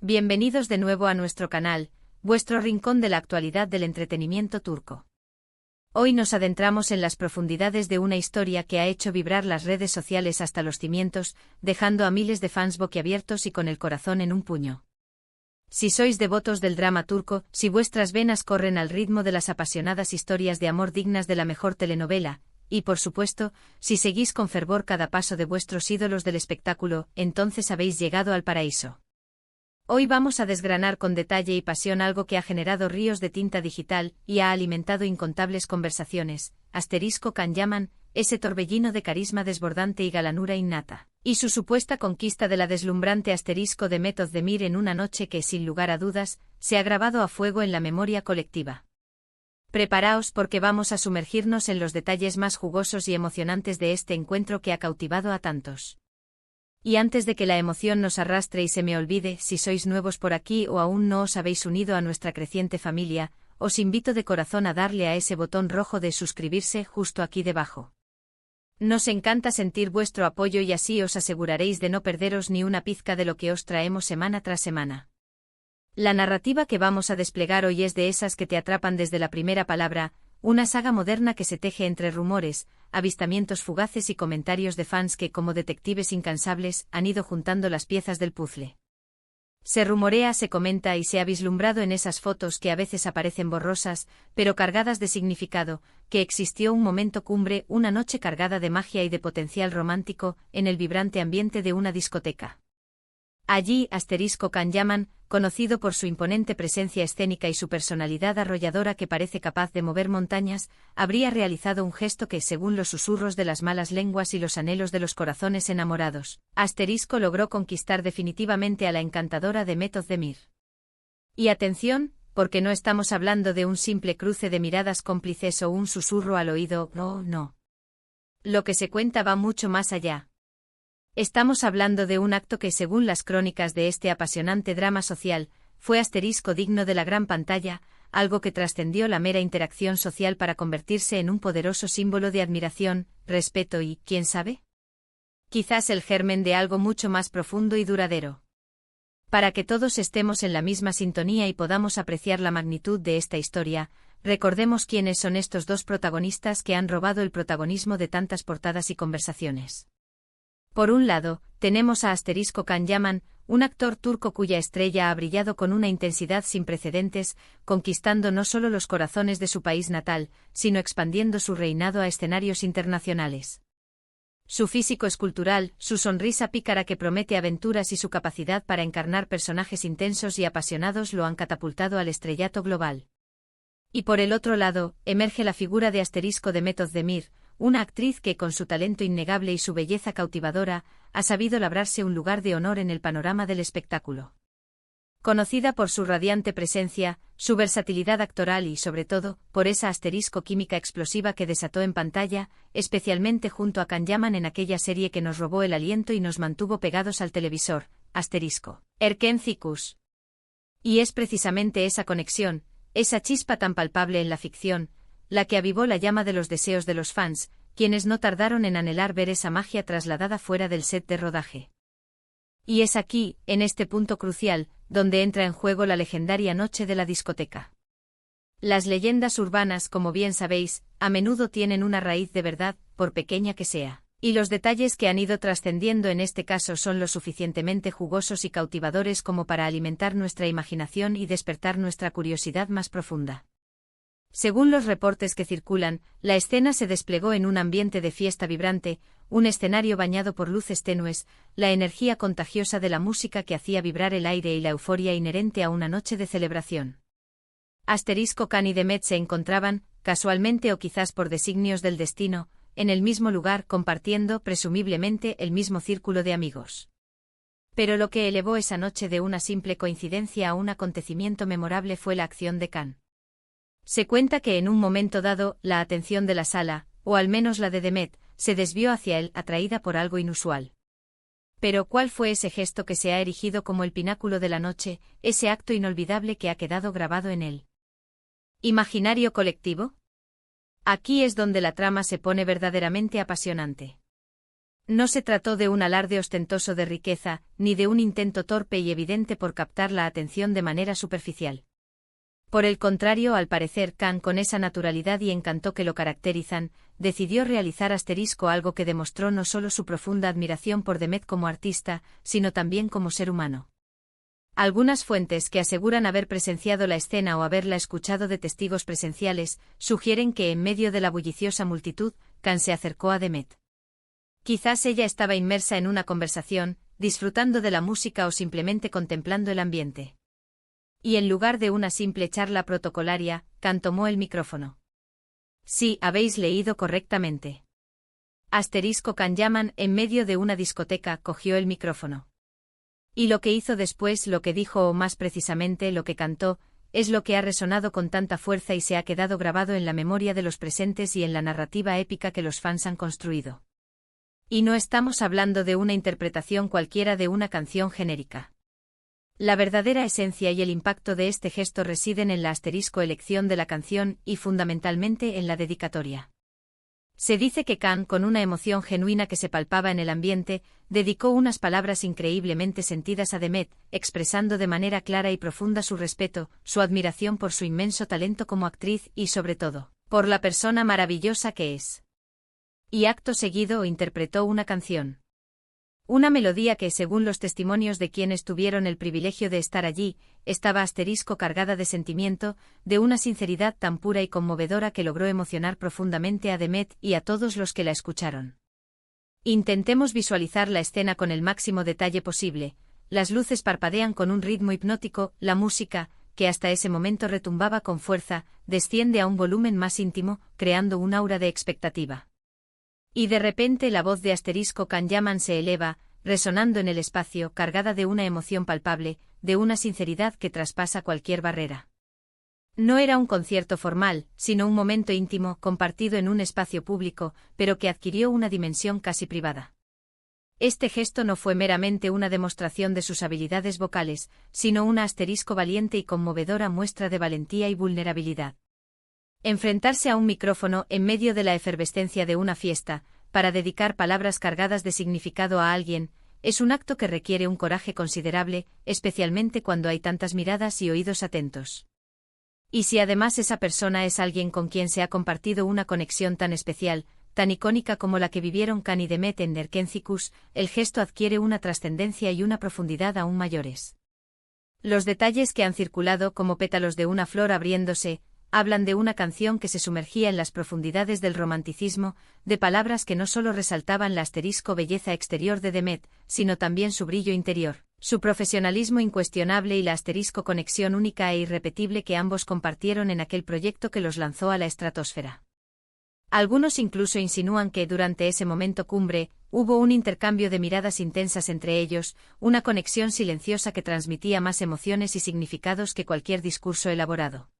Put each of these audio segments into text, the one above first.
Bienvenidos de nuevo a nuestro canal, vuestro rincón de la actualidad del entretenimiento turco. Hoy nos adentramos en las profundidades de una historia que ha hecho vibrar las redes sociales hasta los cimientos, dejando a miles de fans boquiabiertos y con el corazón en un puño. Si sois devotos del drama turco, si vuestras venas corren al ritmo de las apasionadas historias de amor dignas de la mejor telenovela, y por supuesto, si seguís con fervor cada paso de vuestros ídolos del espectáculo, entonces habéis llegado al paraíso. Hoy vamos a desgranar con detalle y pasión algo que ha generado ríos de tinta digital y ha alimentado incontables conversaciones, Can Yaman, ese torbellino de carisma desbordante y galanura innata, y su supuesta conquista de la deslumbrante Demet Özdemir en una noche que, sin lugar a dudas, se ha grabado a fuego en la memoria colectiva. Preparaos porque vamos a sumergirnos en los detalles más jugosos y emocionantes de este encuentro que ha cautivado a tantos. Y antes de que la emoción nos arrastre y se me olvide, si sois nuevos por aquí o aún no os habéis unido a nuestra creciente familia, os invito de corazón a darle a ese botón rojo de suscribirse justo aquí debajo. Nos encanta sentir vuestro apoyo y así os aseguraréis de no perderos ni una pizca de lo que os traemos semana tras semana. La narrativa que vamos a desplegar hoy es de esas que te atrapan desde la primera palabra, una saga moderna que se teje entre rumores, avistamientos fugaces y comentarios de fans que, como detectives incansables, han ido juntando las piezas del puzzle. Se rumorea, se comenta y se ha vislumbrado en esas fotos que a veces aparecen borrosas, pero cargadas de significado, que existió un momento cumbre, una noche cargada de magia y de potencial romántico, en el vibrante ambiente de una discoteca. Allí, Can Yaman, conocido por su imponente presencia escénica y su personalidad arrolladora que parece capaz de mover montañas, habría realizado un gesto que, según los susurros de las malas lenguas y los anhelos de los corazones enamorados, logró conquistar definitivamente a la encantadora Demet Özdemir. Y atención, porque no estamos hablando de un simple cruce de miradas cómplices o un susurro al oído, no. Lo que se cuenta va mucho más allá. Estamos hablando de un acto que, según las crónicas de este apasionante drama social, fue digno de la gran pantalla, algo que trascendió la mera interacción social para convertirse en un poderoso símbolo de admiración, respeto y, ¿quién sabe?, quizás el germen de algo mucho más profundo y duradero. Para que todos estemos en la misma sintonía y podamos apreciar la magnitud de esta historia, recordemos quiénes son estos dos protagonistas que han robado el protagonismo de tantas portadas y conversaciones. Por un lado, tenemos a Can Yaman, un actor turco cuya estrella ha brillado con una intensidad sin precedentes, conquistando no solo los corazones de su país natal, sino expandiendo su reinado a escenarios internacionales. Su físico escultural, su sonrisa pícara que promete aventuras y su capacidad para encarnar personajes intensos y apasionados lo han catapultado al estrellato global. Y por el otro lado, emerge la figura de Demet Özdemir, una actriz que, con su talento innegable y su belleza cautivadora, ha sabido labrarse un lugar de honor en el panorama del espectáculo. Conocida por su radiante presencia, su versatilidad actoral y, sobre todo, por esa química explosiva que desató en pantalla, especialmente junto a Can Yaman en aquella serie que nos robó el aliento y nos mantuvo pegados al televisor, Erken Cikus. Y es precisamente esa conexión, esa chispa tan palpable en la ficción, la que avivó la llama de los deseos de los fans, quienes no tardaron en anhelar ver esa magia trasladada fuera del set de rodaje. Y es aquí, en este punto crucial, donde entra en juego la legendaria noche de la discoteca. Las leyendas urbanas, como bien sabéis, a menudo tienen una raíz de verdad, por pequeña que sea, y los detalles que han ido trascendiendo en este caso son lo suficientemente jugosos y cautivadores como para alimentar nuestra imaginación y despertar nuestra curiosidad más profunda. Según los reportes que circulan, la escena se desplegó en un ambiente de fiesta vibrante, un escenario bañado por luces tenues, la energía contagiosa de la música que hacía vibrar el aire y la euforia inherente a una noche de celebración. Can y Demet se encontraban, casualmente o quizás por designios del destino, en el mismo lugar compartiendo, presumiblemente, el mismo círculo de amigos. Pero lo que elevó esa noche de una simple coincidencia a un acontecimiento memorable fue la acción de Can. Se cuenta que en un momento dado, la atención de la sala, o al menos la de Demet, se desvió hacia él, atraída por algo inusual. Pero ¿cuál fue ese gesto que se ha erigido como el pináculo de la noche, ese acto inolvidable que ha quedado grabado en él imaginario colectivo? Aquí es donde la trama se pone verdaderamente apasionante. No se trató de un alarde ostentoso de riqueza, ni de un intento torpe y evidente por captar la atención de manera superficial. Por el contrario, al parecer, Khan, con esa naturalidad y encanto que lo caracterizan, decidió realizar algo que demostró no solo su profunda admiración por Demet como artista, sino también como ser humano. Algunas fuentes que aseguran haber presenciado la escena o haberla escuchado de testigos presenciales, sugieren que en medio de la bulliciosa multitud, Khan se acercó a Demet. Quizás ella estaba inmersa en una conversación, disfrutando de la música o simplemente contemplando el ambiente. Y en lugar de una simple charla protocolaria, Khan tomó el micrófono. Sí, habéis leído correctamente. Khan Yaman, en medio de una discoteca, cogió el micrófono. Y lo que hizo después, lo que dijo o más precisamente lo que cantó, es lo que ha resonado con tanta fuerza y se ha quedado grabado en la memoria de los presentes y en la narrativa épica que los fans han construido. Y no estamos hablando de una interpretación cualquiera de una canción genérica. La verdadera esencia y el impacto de este gesto residen en la elección de la canción y fundamentalmente en la dedicatoria. Se dice que Khan, con una emoción genuina que se palpaba en el ambiente, dedicó unas palabras increíblemente sentidas a Demet, expresando de manera clara y profunda su respeto, su admiración por su inmenso talento como actriz y, sobre todo, por la persona maravillosa que es. Y acto seguido interpretó una canción. Una melodía que, según los testimonios de quienes tuvieron el privilegio de estar allí, estaba cargada de sentimiento, de una sinceridad tan pura y conmovedora que logró emocionar profundamente a Demet y a todos los que la escucharon. Intentemos visualizar la escena con el máximo detalle posible. Las luces parpadean con un ritmo hipnótico, la música, que hasta ese momento retumbaba con fuerza, desciende a un volumen más íntimo, creando un aura de expectativa. Y de repente la voz de Khan Yaman se eleva, resonando en el espacio, cargada de una emoción palpable, de una sinceridad que traspasa cualquier barrera. No era un concierto formal, sino un momento íntimo, compartido en un espacio público, pero que adquirió una dimensión casi privada. Este gesto no fue meramente una demostración de sus habilidades vocales, sino una valiente y conmovedora muestra de valentía y vulnerabilidad. Enfrentarse a un micrófono en medio de la efervescencia de una fiesta, para dedicar palabras cargadas de significado a alguien, es un acto que requiere un coraje considerable, especialmente cuando hay tantas miradas y oídos atentos. Y si además esa persona es alguien con quien se ha compartido una conexión tan especial, tan icónica como la que vivieron Khan y Demet en Nerkenzikus, el gesto adquiere una trascendencia y una profundidad aún mayores. Los detalles que han circulado como pétalos de una flor abriéndose, hablan de una canción que se sumergía en las profundidades del romanticismo, de palabras que no solo resaltaban la belleza exterior de Demet, sino también su brillo interior, su profesionalismo incuestionable y la conexión única e irrepetible que ambos compartieron en aquel proyecto que los lanzó a la estratosfera. Algunos incluso insinúan que durante ese momento cumbre, hubo un intercambio de miradas intensas entre ellos, una conexión silenciosa que transmitía más emociones y significados que cualquier discurso elaborado.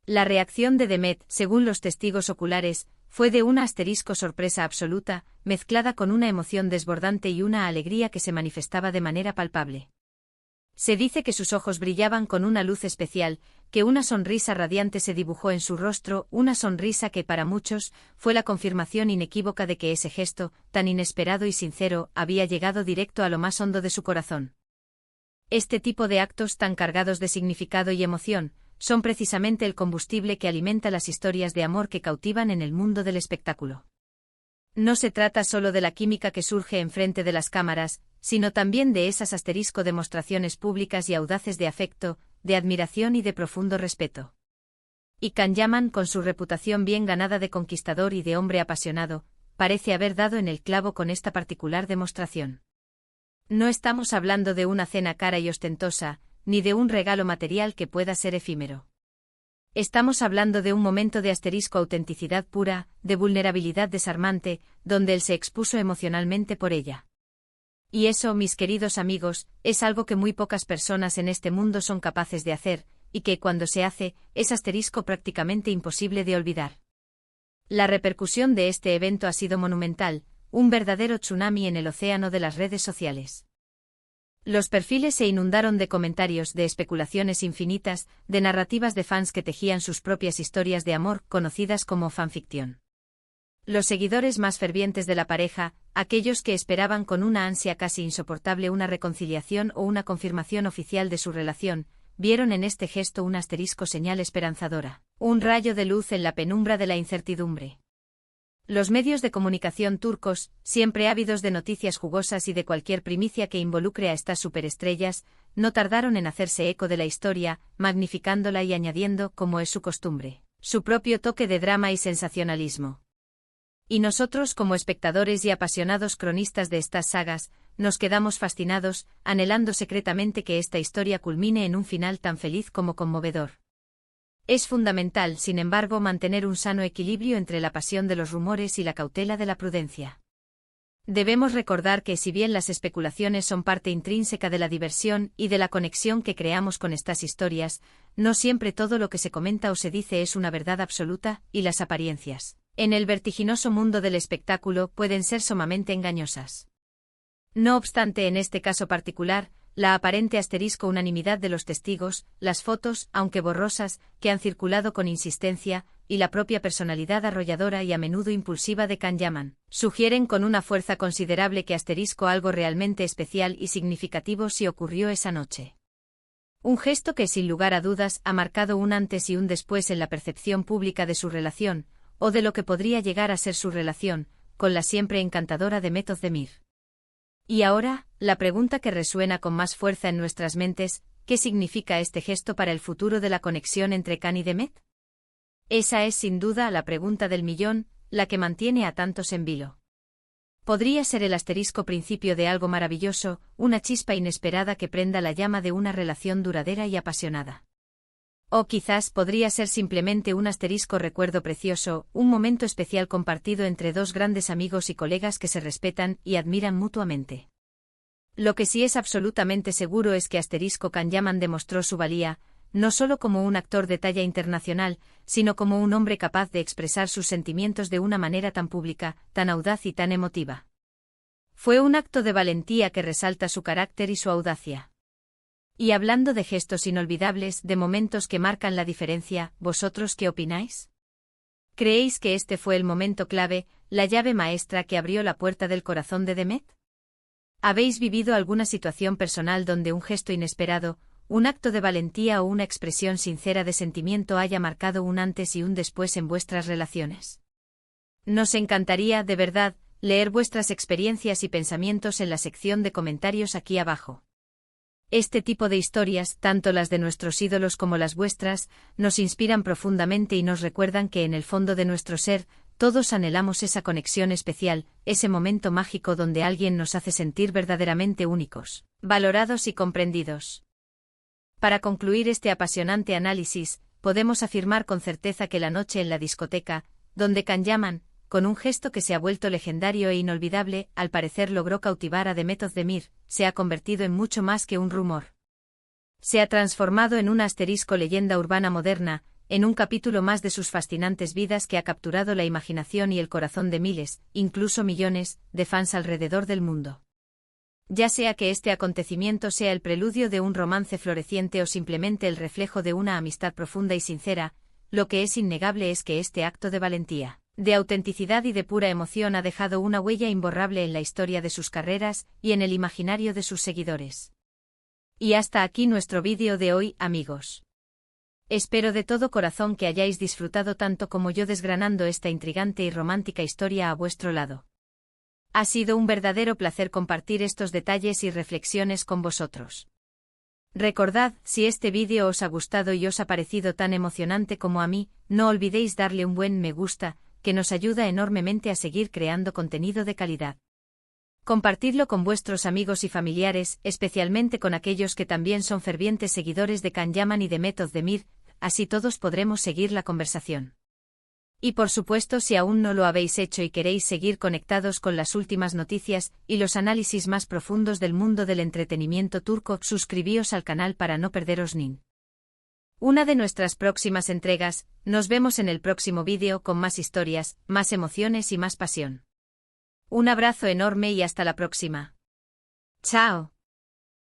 La reacción de Demet, según los testigos oculares, fue de una sorpresa absoluta, mezclada con una emoción desbordante y una alegría que se manifestaba de manera palpable. Se dice que sus ojos brillaban con una luz especial, que una sonrisa radiante se dibujó en su rostro, una sonrisa que para muchos fue la confirmación inequívoca de que ese gesto, tan inesperado y sincero, había llegado directo a lo más hondo de su corazón. Este tipo de actos tan cargados de significado y emoción, son precisamente el combustible que alimenta las historias de amor que cautivan en el mundo del espectáculo. No se trata solo de la química que surge enfrente de las cámaras, sino también de esas demostraciones públicas y audaces de afecto, de admiración y de profundo respeto. Y Khan Yaman, con su reputación bien ganada de conquistador y de hombre apasionado, parece haber dado en el clavo con esta particular demostración. No estamos hablando de una cena cara y ostentosa, ni de un regalo material que pueda ser efímero. Estamos hablando de un momento de autenticidad pura, de vulnerabilidad desarmante, donde él se expuso emocionalmente por ella. Y eso, mis queridos amigos, es algo que muy pocas personas en este mundo son capaces de hacer, y que cuando se hace, es prácticamente imposible de olvidar. La repercusión de este evento ha sido monumental, un verdadero tsunami en el océano de las redes sociales. Los perfiles se inundaron de comentarios, de especulaciones infinitas, de narrativas de fans que tejían sus propias historias de amor, conocidas como fanfiction. Los seguidores más fervientes de la pareja, aquellos que esperaban con una ansia casi insoportable una reconciliación o una confirmación oficial de su relación, vieron en este gesto un asterisco señal esperanzadora, un rayo de luz en la penumbra de la incertidumbre. Los medios de comunicación turcos, siempre ávidos de noticias jugosas y de cualquier primicia que involucre a estas superestrellas, no tardaron en hacerse eco de la historia, magnificándola y añadiendo, como es su costumbre, su propio toque de drama y sensacionalismo. Y nosotros, como espectadores y apasionados cronistas de estas sagas, nos quedamos fascinados, anhelando secretamente que esta historia culmine en un final tan feliz como conmovedor. Es fundamental, sin embargo, mantener un sano equilibrio entre la pasión de los rumores y la cautela de la prudencia. Debemos recordar que si bien las especulaciones son parte intrínseca de la diversión y de la conexión que creamos con estas historias, no siempre todo lo que se comenta o se dice es una verdad absoluta, y las apariencias, en el vertiginoso mundo del espectáculo, pueden ser sumamente engañosas. No obstante, en este caso particular, la aparente asterisco unanimidad de los testigos, las fotos, aunque borrosas, que han circulado con insistencia, y la propia personalidad arrolladora y a menudo impulsiva de Can Yaman, sugieren con una fuerza considerable que asterisco algo realmente especial y significativo sí ocurrió esa noche. Un gesto que sin lugar a dudas ha marcado un antes y un después en la percepción pública de su relación, o de lo que podría llegar a ser su relación, con la siempre encantadora Demet Özdemir. Y ahora, la pregunta que resuena con más fuerza en nuestras mentes, ¿qué significa este gesto para el futuro de la conexión entre Can y Demet? Esa es sin duda la pregunta del millón, la que mantiene a tantos en vilo. Podría ser el asterisco principio de algo maravilloso, una chispa inesperada que prenda la llama de una relación duradera y apasionada. O quizás podría ser simplemente un asterisco recuerdo precioso, un momento especial compartido entre dos grandes amigos y colegas que se respetan y admiran mutuamente. Lo que sí es absolutamente seguro es que asterisco Can Yaman demostró su valía, no solo como un actor de talla internacional, sino como un hombre capaz de expresar sus sentimientos de una manera tan pública, tan audaz y tan emotiva. Fue un acto de valentía que resalta su carácter y su audacia. Y hablando de gestos inolvidables, de momentos que marcan la diferencia, ¿vosotros qué opináis? ¿Creéis que este fue el momento clave, la llave maestra que abrió la puerta del corazón de Demet? ¿Habéis vivido alguna situación personal donde un gesto inesperado, un acto de valentía o una expresión sincera de sentimiento haya marcado un antes y un después en vuestras relaciones? Nos encantaría, de verdad, leer vuestras experiencias y pensamientos en la sección de comentarios aquí abajo. Este tipo de historias, tanto las de nuestros ídolos como las vuestras, nos inspiran profundamente y nos recuerdan que en el fondo de nuestro ser, todos anhelamos esa conexión especial, ese momento mágico donde alguien nos hace sentir verdaderamente únicos, valorados y comprendidos. Para concluir este apasionante análisis, podemos afirmar con certeza que la noche en la discoteca, donde Can Yaman, con un gesto que se ha vuelto legendario e inolvidable, al parecer logró cautivar a Demet Özdemir, se ha convertido en mucho más que un rumor. Se ha transformado en una asterisco leyenda urbana moderna, en un capítulo más de sus fascinantes vidas que ha capturado la imaginación y el corazón de miles, incluso millones, de fans alrededor del mundo. Ya sea que este acontecimiento sea el preludio de un romance floreciente o simplemente el reflejo de una amistad profunda y sincera, lo que es innegable es que este acto de valentía, de autenticidad y de pura emoción ha dejado una huella imborrable en la historia de sus carreras y en el imaginario de sus seguidores. Y hasta aquí nuestro vídeo de hoy, amigos. Espero de todo corazón que hayáis disfrutado tanto como yo desgranando esta intrigante y romántica historia a vuestro lado. Ha sido un verdadero placer compartir estos detalles y reflexiones con vosotros. Recordad, si este vídeo os ha gustado y os ha parecido tan emocionante como a mí, no olvidéis darle un buen me gusta, que nos ayuda enormemente a seguir creando contenido de calidad. Compartidlo con vuestros amigos y familiares, especialmente con aquellos que también son fervientes seguidores de Can Yaman y Demet Özdemir, así todos podremos seguir la conversación. Y por supuesto, si aún no lo habéis hecho y queréis seguir conectados con las últimas noticias y los análisis más profundos del mundo del entretenimiento turco, suscribíos al canal para no perderos ni una de nuestras próximas entregas. Nos vemos en el próximo vídeo con más historias, más emociones y más pasión. Un abrazo enorme y hasta la próxima. ¡Chao!